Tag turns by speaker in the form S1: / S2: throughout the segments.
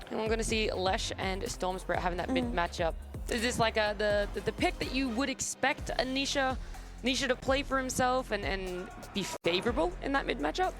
S1: And we're going to see Lesh and Storm Spirit having that mid matchup. Is this like the pick that you would expect a Nisha to play for himself and be favorable in that mid matchup?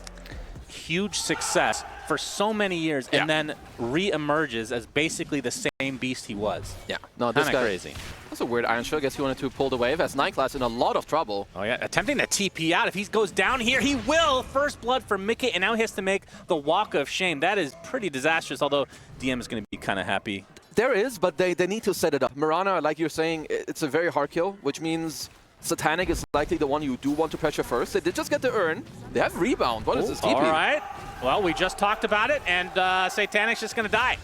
S2: Huge success for so many years, and then re-emerges as basically the same beast he was.
S3: Yeah, no, this guy
S2: crazy.
S3: That's a weird Iron Show. I guess he wanted to pull the wave as 9class in a lot of trouble.
S2: Oh yeah, attempting to TP out. If he goes down here, he will. First blood for Mickey, and now he has to make the walk of shame. That is pretty disastrous, although DM is going to be kind of happy.
S3: There is, but they need to set it up. Mirana, like you're saying, it's a very hard kill, which means Satanic is likely the one you do want to pressure first. They did just get the urn. They have rebound. What is this TP?
S2: All right. Well, we just talked about it, and Satanic's just going to die.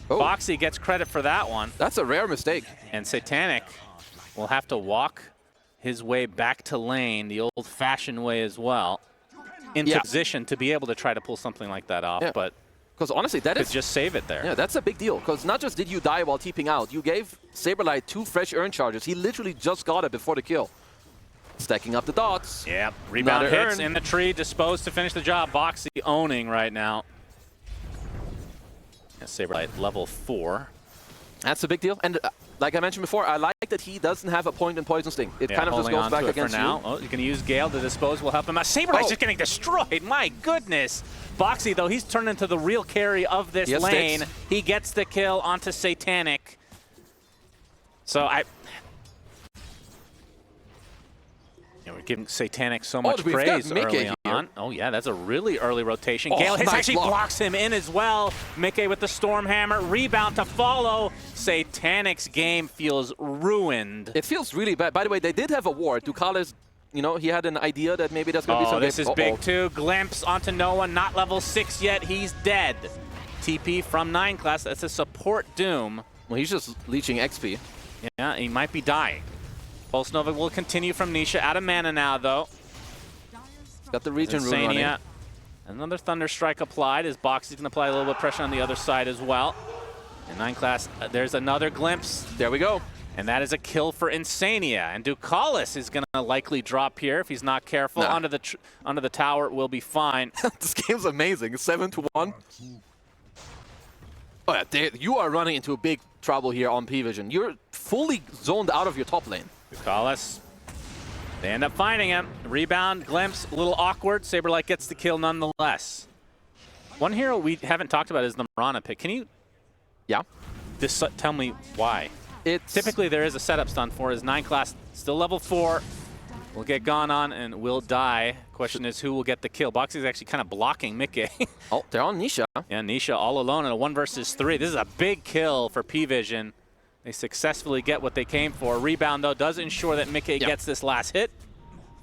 S2: Boxy gets credit for that one.
S3: That's a rare mistake.
S2: And Satanic will have to walk his way back to lane the old-fashioned way as well, into position to be able to try to pull something like that off. But
S3: because honestly, that is
S2: just save it there.
S3: Yeah, that's a big deal. Because not just did you die while TPing out, you gave Saberlight 2 fresh urn charges. He literally just got it before the kill. Stacking up the dots.
S2: Yeah, rebound hits in the tree, disposed to finish the job. Boxy owning right now. Yeah, Saberlight level 4.
S3: That's a big deal. And like I mentioned before, I like that he doesn't have a point in Poison Sting. It kind of just goes back against
S2: now. Oh, you can use Gale to dispose. Will help him out. Saberlight's just getting destroyed. My goodness. Boxy, though, he's turned into the real carry of this lane. He gets the kill onto Satanic. So we're giving Satanic so much praise early on. Oh, yeah, that's a really early rotation. Gale hits actually blocks him in as well. Mickey with the Storm Hammer. Rebound to follow. Satanic's game feels ruined.
S3: It feels really bad. By the way, they did have a ward. Ducalis, you know, he had an idea that maybe that's going to be some
S2: this is big, too. Glimpse onto Noah. Not level 6 yet. He's dead. TP from 9class. That's a support Doom.
S3: Well, he's just leeching XP.
S2: Yeah, he might be dying. Pulse Nova will continue from Nisha. Out of mana now, though.
S3: He's got the region rune running.
S2: Another Thunder Strike applied as Boxy's going to apply a little bit of pressure on the other side as well. And 9class, there's another glimpse.
S3: There we go.
S2: And that is a kill for Insania. And Ducalis is going to likely drop here if he's not careful. Onto the tower will be fine.
S3: This game's amazing. 7-1. Oh, yeah, you are running into a big trouble here on PVISION. You're fully zoned out of your top lane.
S2: Ducalis. They end up finding him. Rebound, glimpse, a little awkward. Saberlight gets the kill nonetheless. One hero we haven't talked about is the Mirana pick. Can you just tell me why? Typically there is a setup stun for his 9class, still level 4. Will get gone on and will die. Question is who will get the kill. Boxy's actually kind of blocking Mickey.
S3: Oh, they're on Nisha.
S2: Yeah, Nisha all alone in a 1 versus 3. This is a big kill for PVISION. They successfully get what they came for. Rebound, though, does ensure that Mickey gets this last hit.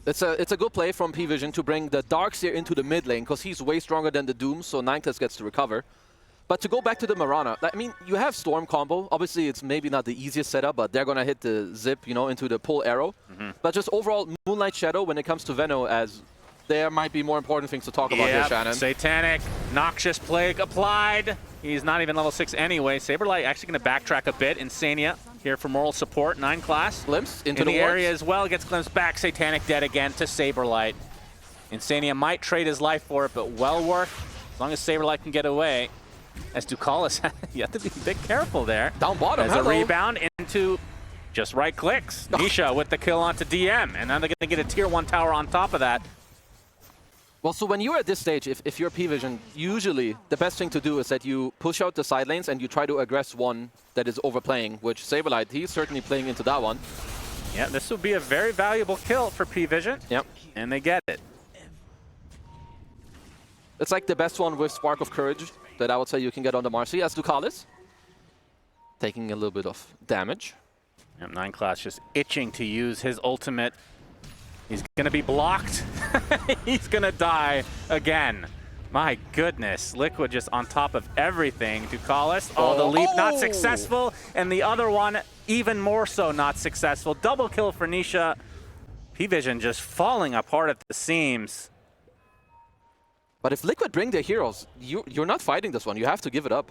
S3: It's a good play from PVISION to bring the Darkseer into the mid lane because he's way stronger than the Doom, so 9class gets to recover. But to go back to the Mirana, I mean, you have Storm combo. Obviously, it's maybe not the easiest setup, but they're going to hit the zip, you know, into the pull arrow. But just overall, Moonlight Shadow, when it comes to Veno, as there might be more important things to talk about here, Shannon.
S2: Satanic, Noxious Plague applied. He's not even level 6 anyway. Saberlight actually going to backtrack a bit. Insania here for moral support, 9class.
S3: Glimpse into
S2: the area as well, gets glimpsed back. Satanic dead again to Saberlight. Insania might trade his life for it, but well worth as long as Saberlight can get away. As Ducalis, you have to be a bit careful there.
S3: Down bottom,
S2: There's a rebound into just right clicks. Nisha with the kill onto DM, and now they're going to get a tier 1 tower on top of that.
S3: Well, so when you're at this stage, if you're PVISION, usually the best thing to do is that you push out the side lanes and you try to aggress one that is overplaying, which Saberlight, he's certainly playing into that one.
S2: Yeah, this would be a very valuable kill for PVISION.
S3: Yep.
S2: And they get it.
S3: It's like the best one with Spark of Courage that I would say you can get on the Marcy as Ducalis. Taking a little bit of damage.
S2: And 9class just itching to use his ultimate. He's going to be blocked. He's going to die again. My goodness. Liquid just on top of everything. Ducalis, the leap not successful. And the other one, even more so not successful. Double kill for Nisha. PVISION just falling apart at the seams.
S3: But if Liquid bring their heroes, you're not fighting this one. You have to give it up.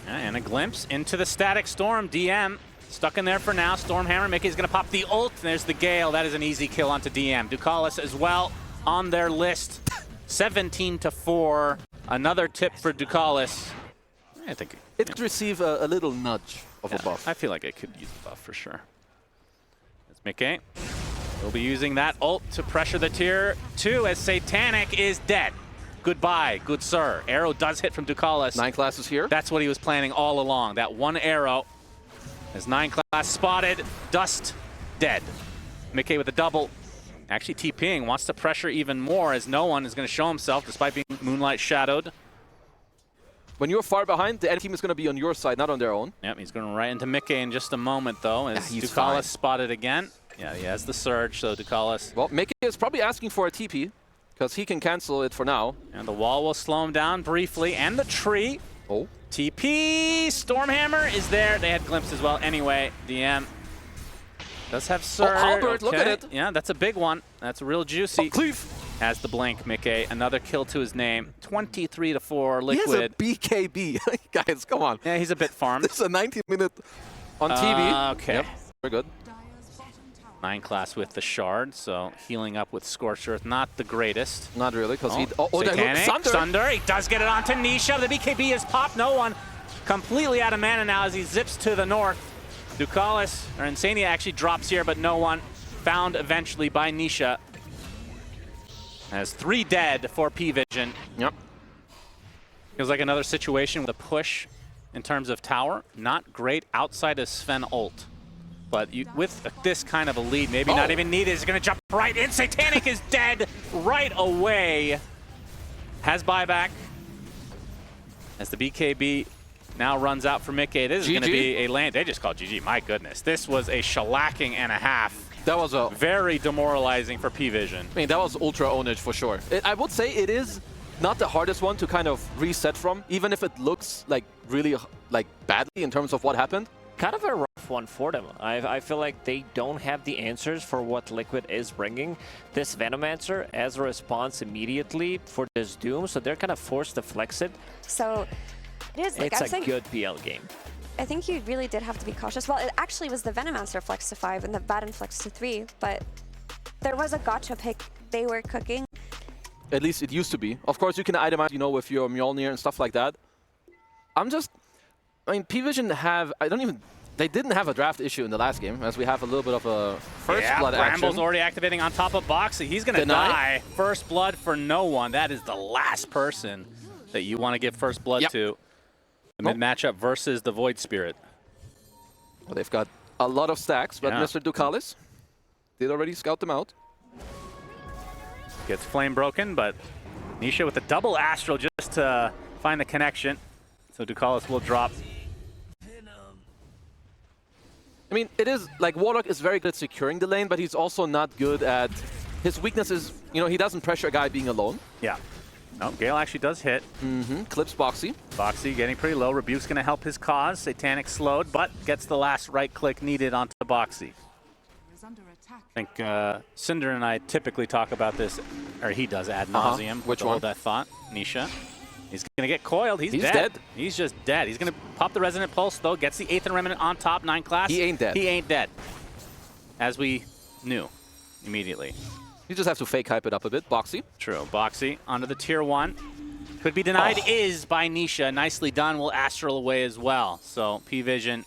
S2: And a glimpse into the static Storm. DM stuck in there for now. Stormhammer, Mickey's going to pop the ult. There's the Gale. That is an easy kill onto DM. Ducalis as well on their list. 17-4. Another tip for Ducalis. I think
S3: it could receive a little nudge of a buff.
S2: I feel like it could use a buff for sure. It's Mickey. We'll be using that ult to pressure the tier 2 as Satanic is dead. Goodbye, good sir. Arrow does hit from Ducalis.
S3: 9 classes here.
S2: That's what he was planning all along. That one arrow. As 9 class spotted, Dust dead. Mickey with a double. Actually TPing, wants to pressure even more as no one is going to show himself despite being Moonlight shadowed.
S3: When you're far behind, the enemy team is going to be on your side, not on their own.
S2: Yep, he's going right into Mickey in just a moment though as
S3: he's
S2: Ducalis
S3: fine.
S2: spotted again. Yeah, he has the surge, so Ducalis.
S3: Well, Mickey is probably asking for a TP, because he can cancel it for now.
S2: And the wall will slow him down briefly, and the tree.
S3: Oh.
S2: TP! Stormhammer is there. They had Glimpse as well. Anyway, DM does have surge.
S3: Oh, Halbert, look at it.
S2: Yeah, that's a big one. That's real juicy.
S3: Oh, Cleave.
S2: Has the blink, Mickey. Another kill to his name. 23-4 Liquid.
S3: He has a BKB. Guys, come on.
S2: Yeah, he's a bit farmed.
S3: This is a 90-minute on TV.
S2: Okay.
S3: Yep, very good.
S2: 9 class with the shard, so healing up with Scorched Earth, not the greatest.
S3: Not really, because he...
S2: Satanic,
S3: Sunder.
S2: Sunder, he does get it onto Nisha. The BKB is popped. No one completely out of mana now as he zips to the north. Ducalis, or Insania actually drops here, but no one found eventually by Nisha. Has 3 dead for PVISION.
S3: Yep.
S2: Feels like another situation with a push in terms of tower. Not great outside of Sven ult. But with this kind of a lead, maybe not even needed. He's going to jump right in. Satanic is dead right away. Has buyback. As the BKB now runs out for Mickey. This is going to be a land. They just called GG. My goodness. This was a shellacking and a half.
S3: That was a...
S2: Very demoralizing for PVISION.
S3: I mean, that was ultra ownage for sure. I would say it is not the hardest one to kind of reset from, even if it looks like really like badly in terms of what happened.
S4: Kind of a rough one for them. I feel like they don't have the answers for what Liquid is bringing. This Venomancer as a response immediately for this Doom, so they're kind of forced to flex it.
S5: So it is like
S4: It's a good PL game.
S5: I think you really did have to be cautious. Well, it actually was the Venomancer flex to 5 and the Baron flex to 3, but there was a gotcha pick they were cooking.
S3: At least it used to be. Of course, you can itemize, you know, with your Mjolnir and stuff like that. I mean, PVISION they didn't have a draft issue in the last game, as we have a little bit of a first blood action.
S2: Bramble's already activating on top of Boxy. He's going to die. First blood for no one. That is the last person that you want to give first blood to. The mid matchup versus the Void Spirit.
S3: Well, they've got a lot of stacks, but Mr. Ducalis did already scout them out.
S2: Gets flame broken, but Nisha with a double Astral just to find the connection. So Ducalis will drop.
S3: I mean, it is like Warlock is very good at securing the lane, but he's also not good at... His weakness is, you know, he doesn't pressure a guy being alone.
S2: Yeah. Oh, Gale actually does hit.
S3: Clips Boxy.
S2: Boxy getting pretty low. Rebuke's going to help his cause. Satanic slowed, but gets the last right click needed onto Boxy. I think Cinder and I typically talk about this, or he does ad nauseum.
S3: Which one?
S2: That thought. Nisha. He's going to get coiled. He's
S3: dead.
S2: He's just dead. He's going to pop the Resonant Pulse, though. Gets the 8th Remnant on top, 9 class.
S3: He ain't dead.
S2: He ain't dead. As we knew immediately.
S3: You just have to fake hype it up a bit. Boxy.
S2: True. Boxy onto the tier 1. Could be denied. Is by Nisha. Nicely done. Will Astral away as well. So PVISION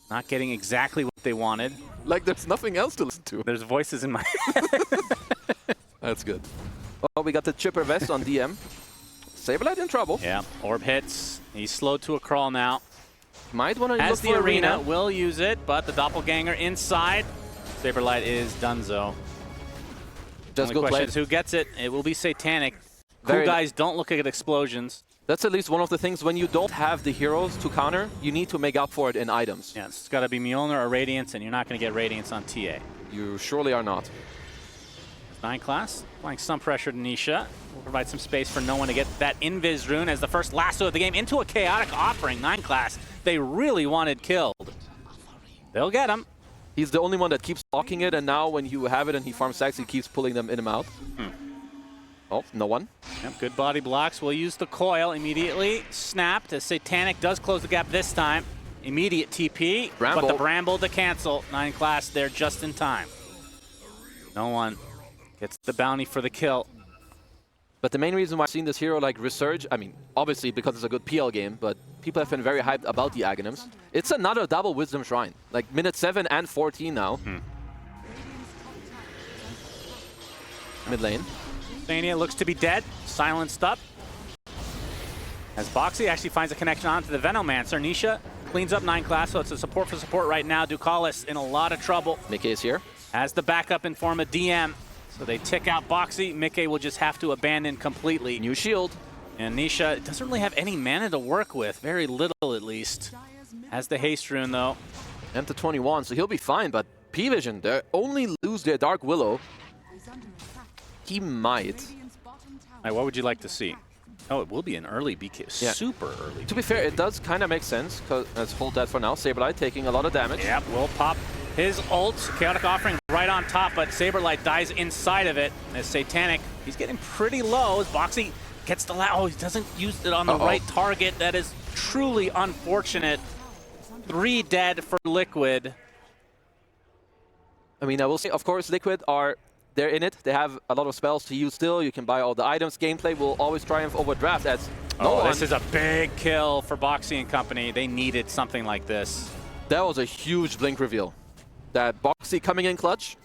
S2: not getting exactly what they wanted.
S3: Like there's nothing else to listen to.
S2: There's voices in my head.
S3: That's good. Well, we got the Chipper Vest on DM. Saberlight in trouble.
S2: Yeah. Orb hits. He's slowed to a crawl now.
S3: Might want to look
S2: As the
S3: for
S2: arena will use it, but the Doppelganger inside. Saberlight is donezo.
S3: Just
S2: Only
S3: go
S2: question
S3: play.
S2: is who gets it. It will be Satanic. Cool guys don't look at explosions.
S3: That's at least one of the things. When you don't have the heroes to counter, you need to make up for it in items.
S2: Yeah, it's got to be Mjolnir or Radiance, and you're not going to get Radiance on TA.
S3: You surely are not.
S2: 9 class, applying some pressure to Nisha. Will provide some space for no one to get that Invis rune as the first lasso of the game into a chaotic offering. 9 class, they really wanted killed. They'll get him.
S3: He's the only one that keeps blocking it, and now when you have it and he farms stacks, he keeps pulling them in and out. Oh, no one.
S2: Yep, good body blocks. We'll use the coil immediately. Snapped as Satanic does close the gap this time. Immediate TP, but the Bramble to cancel. 9 class there just in time. No one gets the bounty for the kill.
S3: But the main reason why I've seen this hero like resurge, I mean, obviously because it's a good PL game, but people have been very hyped about the Aghanims. It's another double Wisdom Shrine, like minute 7 and 14 now. Mid lane.
S2: Sania looks to be dead, silenced up. As Boxy actually finds a connection onto the Venomancer, Nisha cleans up 9 class, so it's a support for support right now. Ducalis in a lot of trouble.
S3: Mickey is here.
S2: Has the backup in form of DM. So they tick out Boxy. Mickey will just have to abandon completely.
S3: New shield.
S2: And Nisha doesn't really have any mana to work with. Very little, at least. Has the haste rune, though.
S3: And to 21, so he'll be fine. But PVISION, they only lose their Dark Willow. He might.
S2: All right, what would you like to see? Oh, it will be an early BK.
S3: Yeah.
S2: Super early.
S3: To be fair, it does kind of make sense. Cause let's hold that for now. Saberlight taking a lot of damage.
S2: Yep, will pop his ult. Chaotic Offering right on top, but Saberlight dies inside of it. As Satanic, he's getting pretty low as Boxy gets the oh, he doesn't use it on the right target. That is truly unfortunate. 3 dead for Liquid.
S3: I mean, I will say, of course, Liquid they're in it. They have a lot of spells to use still. You can buy all the items. Gameplay will always triumph over draft. As
S2: this is a big kill for Boxy and company. They needed something like this.
S3: That was a huge Blink reveal. That Boxy coming in clutch.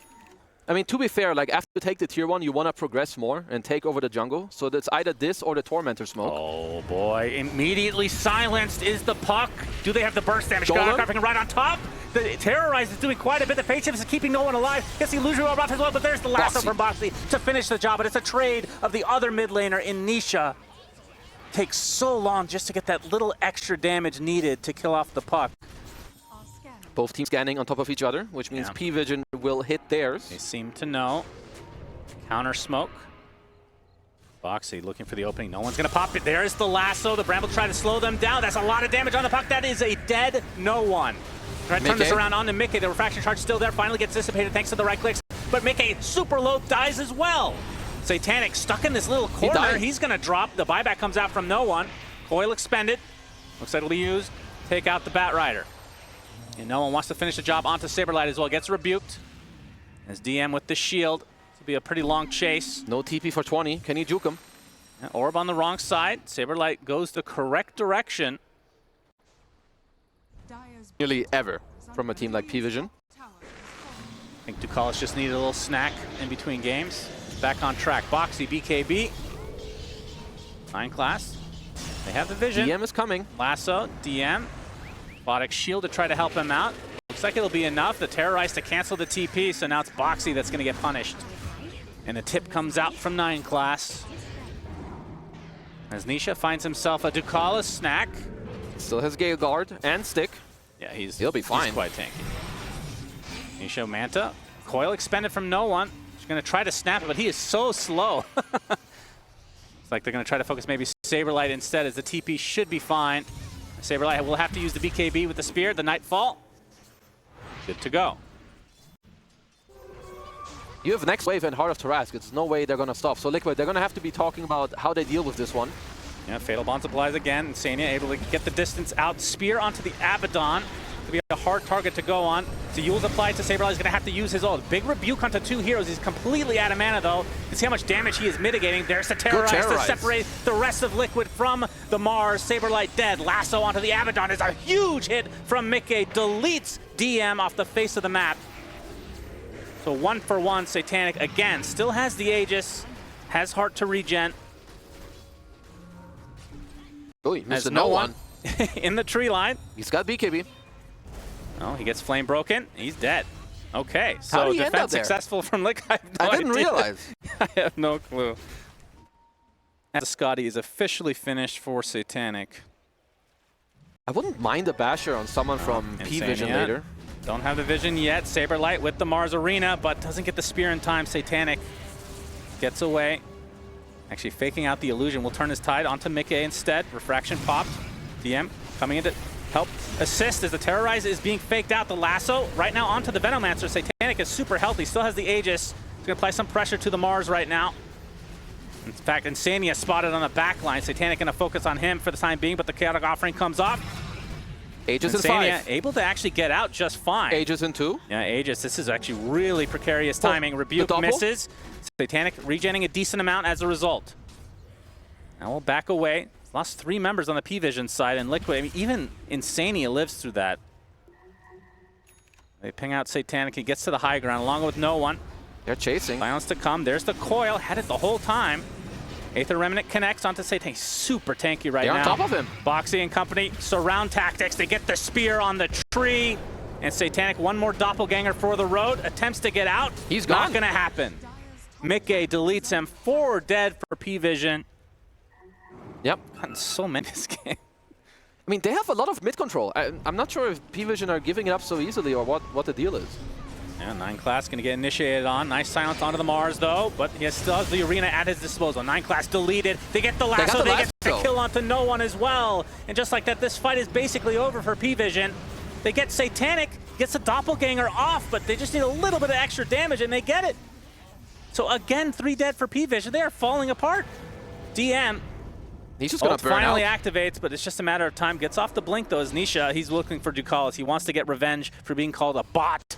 S3: I mean, to be fair, like after you take the tier 1, you want to progress more and take over the jungle. So it's either this or the Tormentor smoke.
S2: Oh boy, immediately silenced is the puck. Do they have the burst damage? Carving right on top. The Terrorize is doing quite a bit. The Fate Shift is keeping no one alive. Gets the illusion roll off as well, but there's the lasso from Boxy to finish the job. But it's a trade of the other mid laner in Nisha. Takes so long just to get that little extra damage needed to kill off the puck.
S3: Both teams scanning on top of each other, which means PVISION will hit theirs.
S2: They seem to know. Counter smoke. Boxy looking for the opening. No one's going to pop it. There's the lasso. The Bramble try to slow them down. That's a lot of damage on the puck. That is a dead no one. Try to turn this around onto Mickey. The refraction charge still there. Finally gets dissipated thanks to the right clicks. But Mickey, super low, dies as well. Satanic stuck in this little corner. He's going to drop. The buyback comes out from no one. Coil expended. Looks like it'll be used. Take out the Bat Rider. And no one wants to finish the job onto Saberlight as well. Gets rebuked. As DM with the shield. This will be a pretty long chase.
S3: No TP for 20. Can he juke him?
S2: Orb on the wrong side. Saberlight goes the correct direction.
S3: Nearly ever from a team like PVISION.
S2: I think Ducalis just needed a little snack in between games. Back on track. Boxy, BKB. 9 class. They have the vision.
S3: DM is coming.
S2: Lasso, DM. Robotic shield to try to help him out. Looks like it'll be enough. The Terrorize to cancel the TP, so now it's Boxy that's going to get punished. And the tip comes out from 9 class. As Nisha finds himself a Ducalis snack.
S3: Still has Gale Guard and Stick.
S2: Yeah,
S3: he'll be fine.
S2: He's quite tanky. Nisha Manta. Coil expended from no one. She's going to try to snap it, but he is so slow. It's like they're going to try to focus maybe Saberlight instead, as the TP should be fine. Saberlight will have to use the BKB with the spear, the Nightfall. Good to go.
S3: You have Next Wave and Heart of Tarask. It's no way they're going to stop. So Liquid, they're going to have to be talking about how they deal with this one.
S2: Yeah, Fatal Bond applies again. Insania able to get the distance out. Spear onto the Abaddon. To be a hard target to go on. So Yule's applied to Saberlight. He's going to have to use his ult. Big rebuke onto 2 heroes. He's completely out of mana, though. You see how much damage he is mitigating. There's the Terrorize to separate the rest of Liquid from the Mars. Saberlight dead. Lasso onto the Abaddon is a huge hit from Mickey. Deletes DM off the face of the map. So 1 for 1. Satanic again. Still has the Aegis. Has Heart to regen.
S3: Oh, he missed
S2: no one in the tree line.
S3: He's got BKB.
S2: Oh, he gets flame broken. He's dead. Okay, so defense successful from Lick.
S3: I didn't realize.
S2: I have no clue. And Scotty is officially finished for Satanic.
S3: I wouldn't mind a basher on someone from PVISION later.
S2: Don't have the vision yet. Saberlight with the Mars Arena, but doesn't get the spear in time. Satanic gets away. Actually faking out the illusion. Will turn his tide onto Mickey instead. Refraction popped. DM coming in to help assist as the Terrorize is being faked out. The lasso right now onto the Venomancer. Satanic is super healthy. Still has the Aegis. He's going to apply some pressure to the Mars right now. In fact, Insania spotted on the back line. Satanic going to focus on him for the time being, but the Chaotic Offering comes off.
S3: Aegis in 5.
S2: Able to actually get out just fine.
S3: Aegis in 2.
S2: Yeah, Aegis. This is actually really precarious timing. Rebuke misses. Satanic regenerating a decent amount as a result. Now we'll back away. Lost 3 members on the PVISION side, and Liquid, I mean, even Insania lives through that. They ping out Satanic. He gets to the high ground along with no one.
S3: They're chasing.
S2: Silence to come. There's the coil. Had it the whole time. Aether Remnant connects onto Satanic. Super tanky right now.
S3: They're on top of him.
S2: Boxy and company surround tactics. They get the spear on the tree. And Satanic, one more doppelganger for the road. Attempts to get out.
S3: He's gone.
S2: Not going to happen. Mickey deletes him. 4 dead for PVISION.
S3: Yep.
S2: Gotten so many this game.
S3: I mean, they have a lot of mid control. I'm not sure if PVISION are giving it up so easily or what the deal is.
S2: Yeah, 9 Class going to get initiated on. Nice silence onto the Mars, though, but he still has the arena at his disposal. 9 Class deleted. They get the lasso. They get the kill onto no one as well. And just like that, this fight is basically over for PVISION. They get Satanic, gets the doppelganger off, but they just need a little bit of extra damage, and they get it. So again, 3 dead for PVISION. They are falling apart. DM.
S3: He's just going to burn out.
S2: Finally activates, but it's just a matter of time. Gets off the blink, though, as Nisha. He's looking for Ducalis. He wants to get revenge for being called a bot.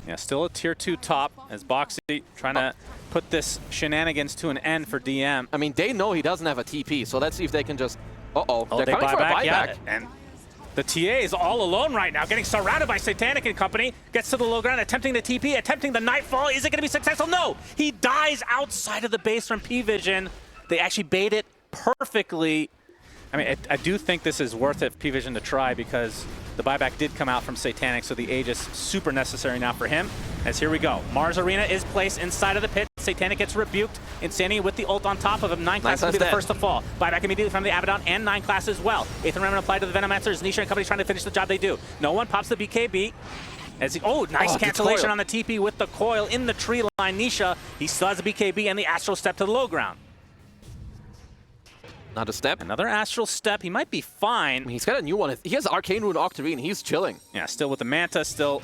S2: Yeah, still a tier 2 top as Boxy trying to put this shenanigans to an end for DM.
S3: I mean, they know he doesn't have a TP, so let's see if they can just... Uh-oh, they're coming for a buyback.
S2: Yeah, and the TA is all alone right now, getting surrounded by Satanic and company. Gets to the low ground, attempting the TP, attempting the Nightfall. Is it going to be successful? No! He dies outside of the base from PVISION. They actually bait it perfectly. I mean, I do think this is worth it for PVISION to try because the buyback did come out from Satanic, so the Aegis super necessary now for him. As here we go. Mars Arena is placed inside of the pit. Satanic gets rebuked. Insania with the ult on top of him. 9 Class will be the first to fall. Buyback immediately from the Abaddon and 9 Class as well. Aether Remnant applied to the Venomancers. Nisha and company trying to finish the job they do. No one pops the BKB. As he, nice cancellation on the TP with the coil in the tree line. Nisha, he still has the BKB and the Astral Step to the low ground.
S3: Not a step.
S2: Another Astral Step. He might be fine.
S3: I mean, he's got a new one. He has Arcane Rune Octarine. He's chilling.
S2: Yeah, still with the Manta, still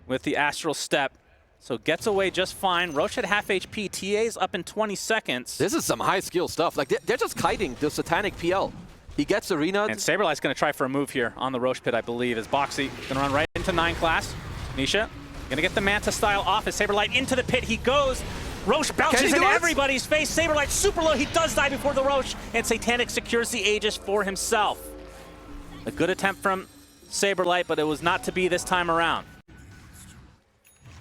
S2: with the Astral Step. So gets away just fine. Roche at half HP. TA's up in 20 seconds.
S3: This is some high skill stuff. Like, they're just kiting the Satanic PL. He gets Arena.
S2: And Saberlight's going to try for a move here on the Roche pit, I believe, as Boxy going to run right into 9 Class. Nisha going to get the Manta style off as Saberlight into the pit. He goes. Roche bounces in everybody's face. Saberlight super low. He does die before the Roche. And Satanic secures the Aegis for himself. A good attempt from Saberlight, but it was not to be this time around.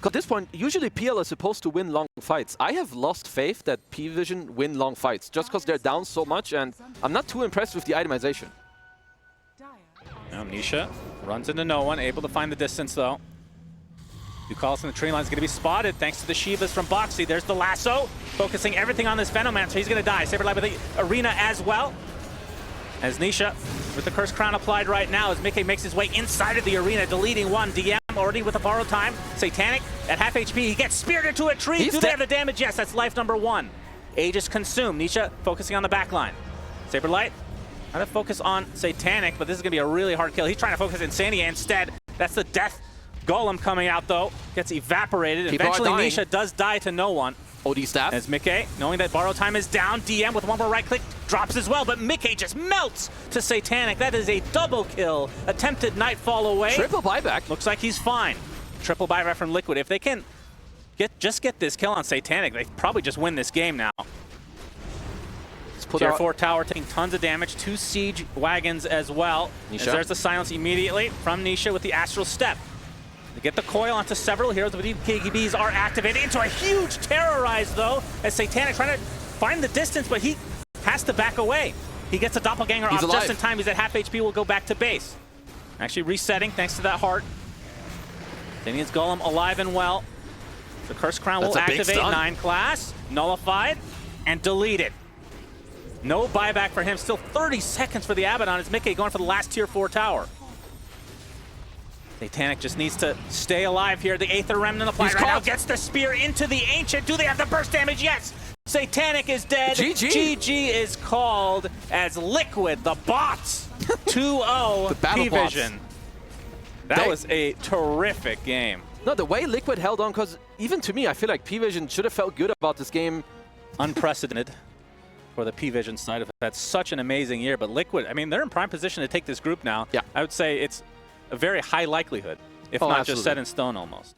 S3: At this point, usually PL is supposed to win long fights. I have lost faith that PVISION win long fights just because they're down so much, and I'm not too impressed with the itemization.
S2: Now Nisha runs into no one, able to find the distance though. Ducalis in the tree line is going to be spotted thanks to the Shivas from Boxy. There's the lasso, focusing everything on this Venomancer. He's going to die. Saberlight with the arena as well. As Nisha, with the Curse Crown applied right now, as Mickey makes his way inside of the arena, deleting one. DM already with a borrowed time. Satanic at half HP. He gets speared into a tree. Do they have the damage? Yes, that's life number 1. Aegis consumed. Nisha focusing on the back line. Saberlight trying to focus on Satanic, but this is going to be a really hard kill. He's trying to focus Insania instead. That's the death golem coming out, though. Gets evaporated. Eventually, Nisha does die to no one.
S3: OD staff.
S2: As Mickey, knowing that borrow time is down, DM with one more right click, drops as well, but Mickey just melts to Satanic. That is a double kill. Attempted Nightfall away.
S3: Triple buyback.
S2: Looks like he's fine. Triple buyback from Liquid. If they can just get this kill on Satanic, they probably just win this game now. Tier 4 tower taking tons of damage. 2 siege wagons as well. As there's the silence immediately from Nisha with the Astral Step. They get the coil onto several heroes, but KGBs are activated into a huge terrorize, though, as Satanic trying to find the distance, but he has to back away. He gets a doppelganger off just in time. He's at half HP, will go back to base. Actually resetting thanks to that heart. Daniel's Golem alive and well. The Curse Crown will activate. 9 Class, nullified, and deleted. No buyback for him. Still 30 seconds for the Abaddon as Mickey going for the last tier 4 tower. Satanic just needs to stay alive here. The Aether Remnant applied right now. Gets the spear into the Ancient. Do they have the burst damage? Yes! Satanic is dead. GG. GG is called as Liquid, the bots, 2-0 PVISION. That was a terrific game.
S3: No, the way Liquid held on, because even to me, I feel like PVISION should have felt good about this game.
S2: Unprecedented for the PVISION side. Have had such an amazing year, but Liquid, I mean, they're in prime position to take this group now.
S3: Yeah.
S2: I would say it's a very high likelihood, if not just set in stone almost.